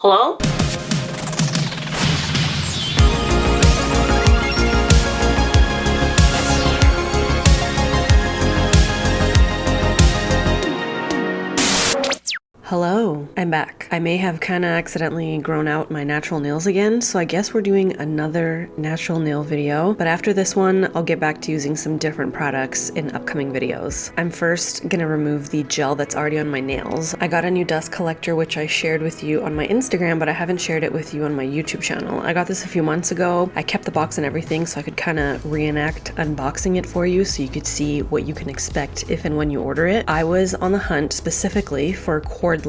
Hello? Hello, I'm back. I may have kind of accidentally grown out my natural nails again, so I guess we're doing another natural nail video, but after this one, I'll get back to using some different products in upcoming videos. I'm first gonna remove the gel that's already on my nails. I got a new dust collector, which I shared with you on my Instagram, but I haven't shared it with you on my YouTube channel. I got this a few months ago. I kept the box and everything so I could kind of reenact unboxing it for you so you could see what you can expect if and when you order it. I was on the hunt specifically for cordless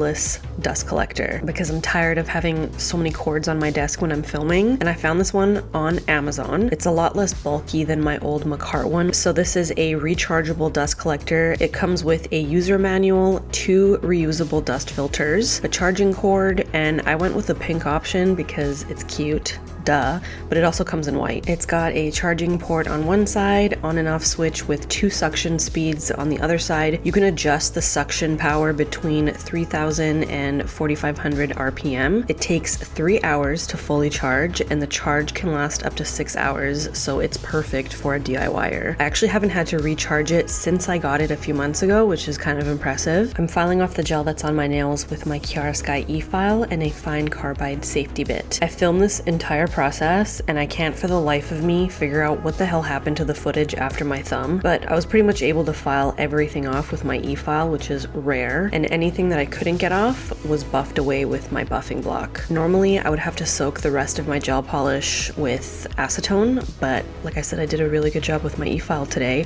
dust collector because I'm tired of having so many cords on my desk when I'm filming, and I found this one on Amazon. It's a lot less bulky than my old MANICURE one. So this is a rechargeable dust collector. It comes with a user manual, 2 reusable dust filters, a charging cord, and I went with the pink option because it's cute. Duh, but it also comes in white. It's got a charging port on one side, on and off switch with 2 suction speeds on the other side. You can adjust the suction power between 3000 and 4500 RPM. It takes 3 hours to fully charge, and the charge can last up to 6 hours, so it's perfect for a DIYer. I actually haven't had to recharge it since I got it a few months ago, which is kind of impressive. I'm filing off the gel that's on my nails with my Kiara Sky e-file and a fine carbide safety bit. I filmed this entire process, and I can't for the life of me figure out what the hell happened to the footage after my thumb, but I was pretty much able to file everything off with my e-file, which is rare, and anything that I couldn't get off was buffed away with my buffing block. Normally I would have to soak the rest of my gel polish with acetone, but like I said, I did a really good job with my e-file today.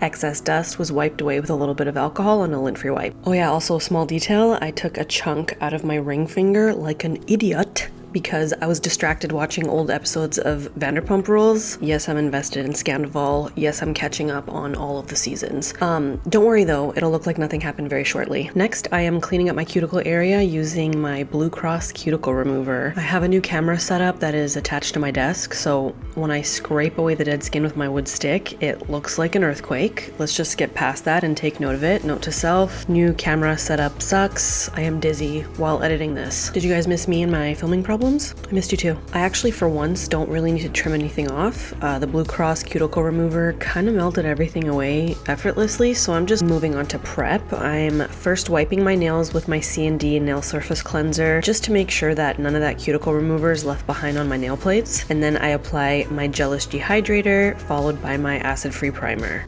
Excess dust was wiped away with a little bit of alcohol and a lint-free wipe. Oh yeah, also a small detail, I took a chunk out of my ring finger like an idiot because I was distracted watching old episodes of Vanderpump Rules. Yes, I'm invested in Scamander. Yes, I'm catching up on all of the seasons. Don't worry though, it'll look like nothing happened very shortly. Next, I am cleaning up my cuticle area using my Blue Cross cuticle remover. I have a new camera setup that is attached to my desk, so when I scrape away the dead skin with my wood stick, it looks like an earthquake. Let's just get past that and take note of it. Note to self, new camera setup sucks. I am dizzy while editing this. Did you guys miss me and my filming problems? I missed you too. I actually for once don't really need to trim anything off. The Blue Cross cuticle remover kind of melted everything away effortlessly, so I'm just moving on to prep. I'm first wiping my nails with my CND nail surface cleanser just to make sure that none of that cuticle remover is left behind on my nail plates, and then I apply my Gelish dehydrator followed by my acid-free primer.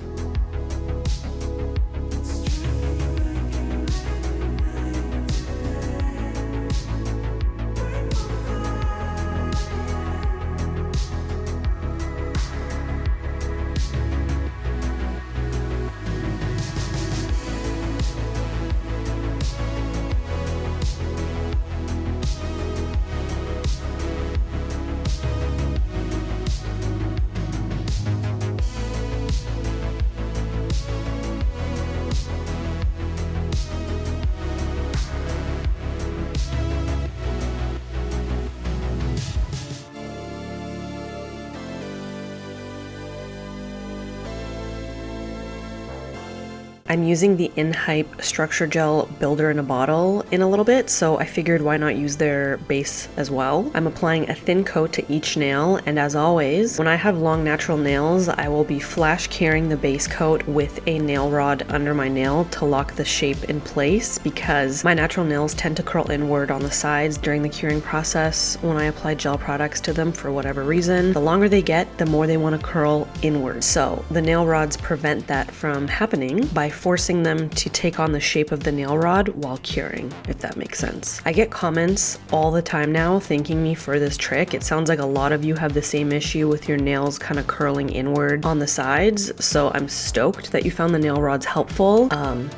I'm using the In.Hype Structure Gel Builder in a Bottle in a little bit, so I figured why not use their base as well. I'm applying a thin coat to each nail, and as always, when I have long natural nails, I will be flash curing the base coat with a nail rod under my nail to lock the shape in place, because my natural nails tend to curl inward on the sides during the curing process when I apply gel products to them for whatever reason. The longer they get, the more they want to curl inward. So the nail rods prevent that from happening by forcing them to take on the shape of the nail rod while curing, if that makes sense. I get comments all the time now thanking me for this trick. It sounds like a lot of you have the same issue with your nails kind of curling inward on the sides, so I'm stoked that you found the nail rods helpful.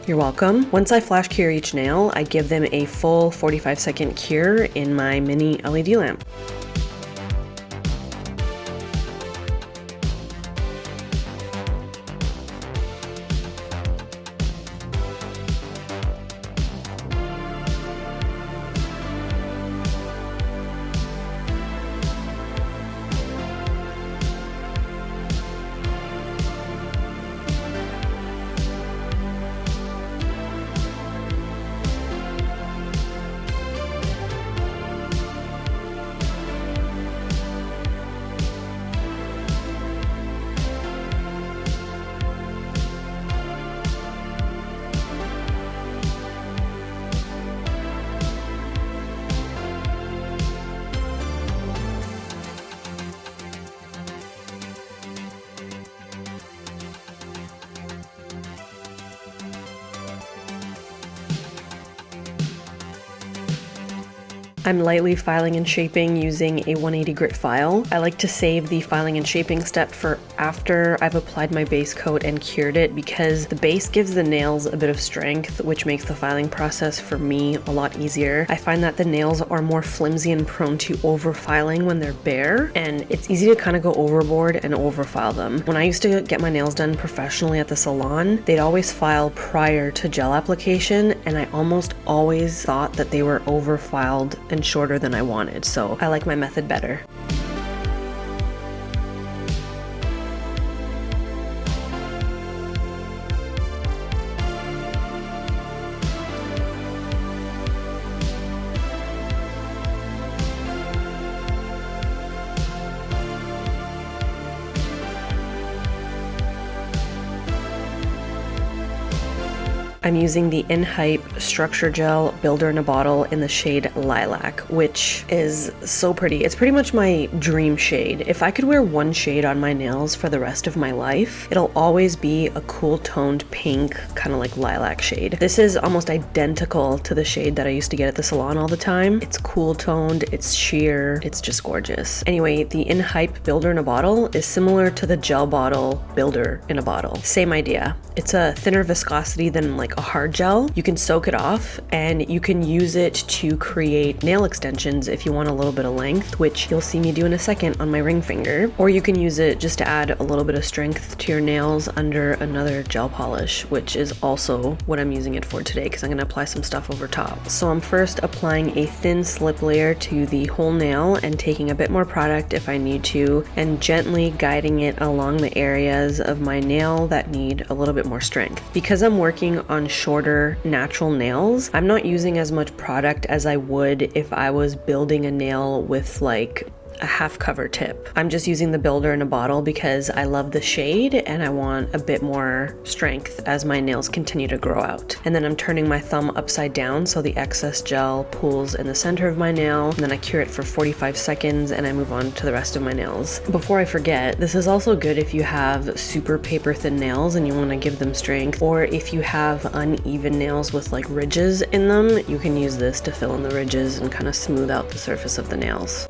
You're welcome. Once I flash cure each nail, I give them a full 45-second cure in my mini LED lamp. I'm lightly filing and shaping using a 180 grit file. I like to save the filing and shaping step for after I've applied my base coat and cured it, because the base gives the nails a bit of strength, which makes the filing process for me a lot easier. I find that the nails are more flimsy and prone to over filing when they're bare, and it's easy to kind of go overboard and over file them. When I used to get my nails done professionally at the salon, they'd always file prior to gel application, and I almost always thought that they were over filed and shorter than I wanted, so I like my method better. I'm using the In.Hype Structure Gel Builder in a Bottle in the shade Lilac, which is so pretty. It's pretty much my dream shade. If I could wear one shade on my nails for the rest of my life, it'll always be a cool toned pink, kind of like lilac shade. This is almost identical to the shade that I used to get at the salon all the time. It's cool toned, it's sheer, it's just gorgeous. Anyway, the In.Hype Builder in a Bottle is similar to the Gel Bottle Builder in a Bottle. Same idea. It's a thinner viscosity than like a hard gel. You can soak it off and you can use it to create nail extensions if you want a little bit of length, which you'll see me do in a second on my ring finger. Or you can use it just to add a little bit of strength to your nails under another gel polish, which is also what I'm using it for today because I'm going to apply some stuff over top. So I'm first applying a thin slip layer to the whole nail and taking a bit more product if I need to, and gently guiding it along the areas of my nail that need a little bit more strength. Because I'm working on shorter natural nails, I'm not using as much product as I would if I was building a nail with like a half cover tip. I'm just using the Builder in a Bottle because I love the shade and I want a bit more strength as my nails continue to grow out. And then I'm turning my thumb upside down so the excess gel pools in the center of my nail, and then I cure it for 45 seconds and I move on to the rest of my nails. Before I forget, this is also good if you have super paper thin nails and you want to give them strength, or if you have uneven nails with like ridges in them, you can use this to fill in the ridges and kind of smooth out the surface of the nails.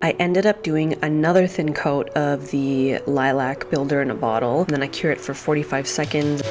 I ended up doing another thin coat of the Lilac Builder in a Bottle, and then I cure it for 45 seconds.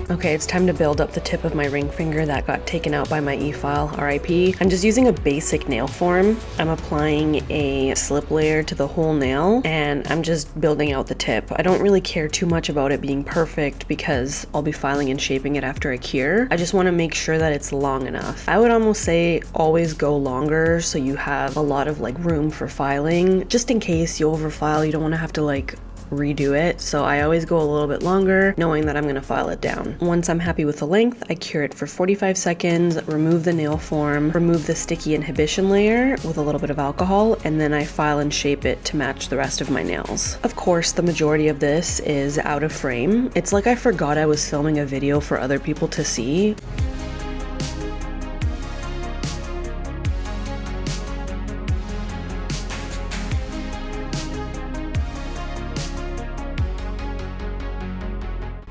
Okay, it's time to build up the tip of my ring finger that got taken out by my e-file, RIP. I'm just using a basic nail form. I'm applying a slip layer to the whole nail and I'm just building out the tip. I don't really care too much about it being perfect because I'll be filing and shaping it after I cure. I just want to make sure that it's long enough. I would almost say always go longer so you have a lot of like room for filing, just in case you overfile. You don't want to have to like redo it, so I always go a little bit longer, knowing that I'm going to file it down. Once I'm happy with the length, I cure it for 45 seconds, remove the nail form, remove the sticky inhibition layer with a little bit of alcohol, and then I file and shape it to match the rest of my nails. Of course, the majority of this is out of frame. It's like I forgot I was filming a video for other people to see.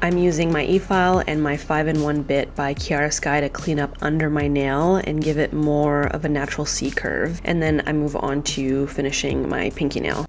I'm using my e-file and my 5-in-1 bit by Kiara Sky to clean up under my nail and give it more of a natural C curve. And then I move on to finishing my pinky nail.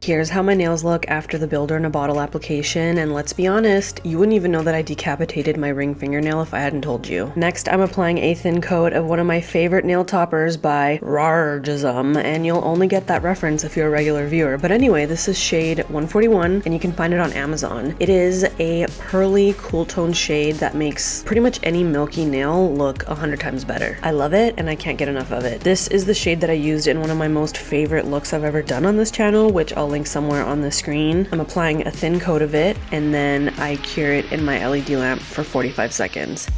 Here's how my nails look after the builder in a bottle application, and let's be honest, you wouldn't even know that I decapitated my ring fingernail if I hadn't told you. Next, I'm applying a thin coat of one of my favorite nail toppers by RARJSM, and you'll only get that reference if you're a regular viewer. But anyway, this is shade 141, and you can find it on Amazon. It is a pearly, cool tone shade that makes pretty much any milky nail look 100 times better. I love it, and I can't get enough of it. This is the shade that I used in one of my most favorite looks I've ever done on this channel, which I'll link somewhere on the screen. I'm applying a thin coat of it, and then I cure it in my LED lamp for 45 seconds.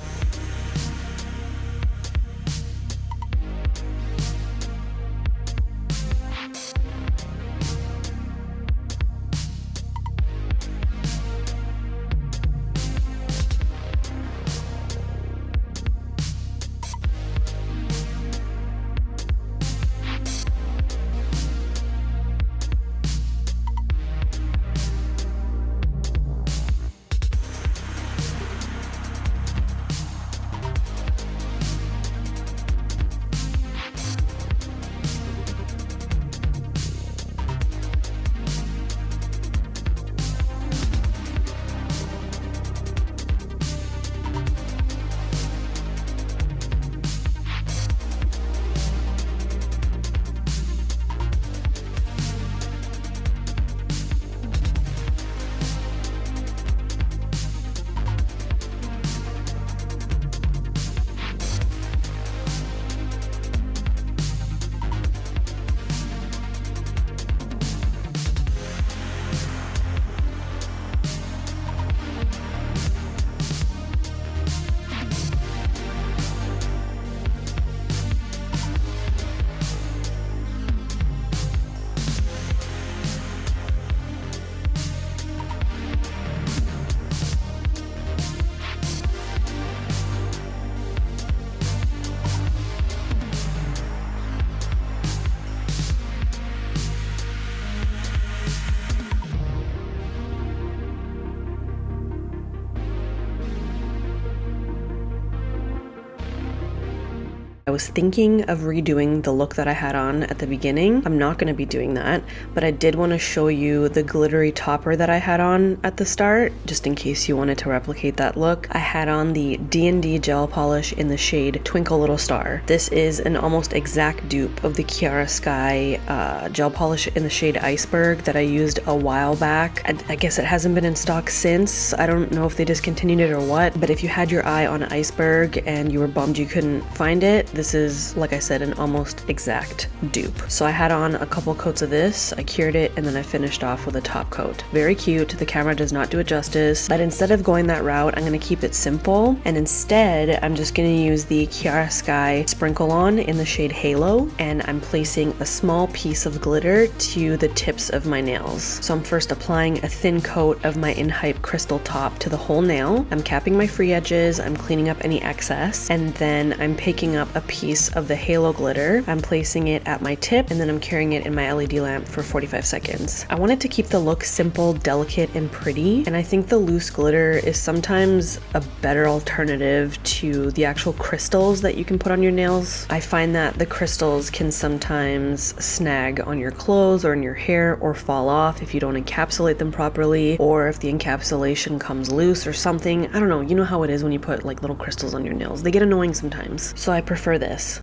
I was thinking of redoing the look that I had on at the beginning. I'm not going to be doing that, but I did want to show you the glittery topper that I had on at the start, just in case you wanted to replicate that look. I had on the D&D gel polish in the shade Twinkle Little Star. This is an almost exact dupe of the Kiara Sky gel polish in the shade Iceberg that I used a while back. I guess it hasn't been in stock since. I don't know if they discontinued it or what, but if you had your eye on Iceberg and you were bummed you couldn't find it, this this is, like I said, an almost exact dupe. So I had on a couple coats of this, I cured it, and then I finished off with a top coat. Very cute. The camera does not do it justice, but instead of going that route, I'm going to keep it simple, and instead I'm just going to use the Kiara Sky Sprinkle On in the shade Halo, and I'm placing a small piece of glitter to the tips of my nails. So I'm first applying a thin coat of my In.Hype crystal top to the whole nail. I'm capping my free edges, I'm cleaning up any excess, and then I'm picking up a piece of the Halo glitter. I'm placing it at my tip, and then I'm carrying it in my LED lamp for 45 seconds. I wanted to keep the look simple, delicate, and pretty, and I think the loose glitter is sometimes a better alternative to the actual crystals that you can put on your nails. I find that the crystals can sometimes snag on your clothes or in your hair or fall off if you don't encapsulate them properly, or if the encapsulation comes loose or something. I don't know, you know how it is when you put like little crystals on your nails. They get annoying sometimes. So I prefer this.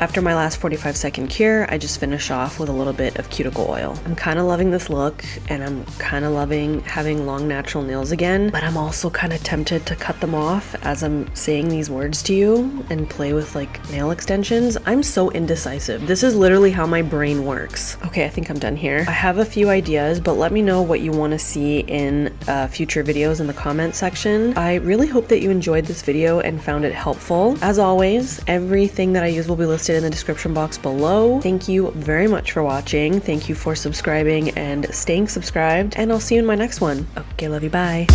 After my last 45-second cure, I just finish off with a little bit of cuticle oil. I'm kind of loving this look, and I'm kind of loving having long natural nails again, but I'm also kind of tempted to cut them off as I'm saying these words to you and play with like nail extensions. I'm so indecisive. This is literally how my brain works. Okay, I think I'm done here. I have a few ideas, but let me know what you want to see in future videos in the comment section. I really hope that you enjoyed this video and found it helpful. As always, everything that I use will be listed in the description box below. Thank you very much for watching. Thank you for subscribing and staying subscribed, and I'll see you in my next one. Okay, love you, bye.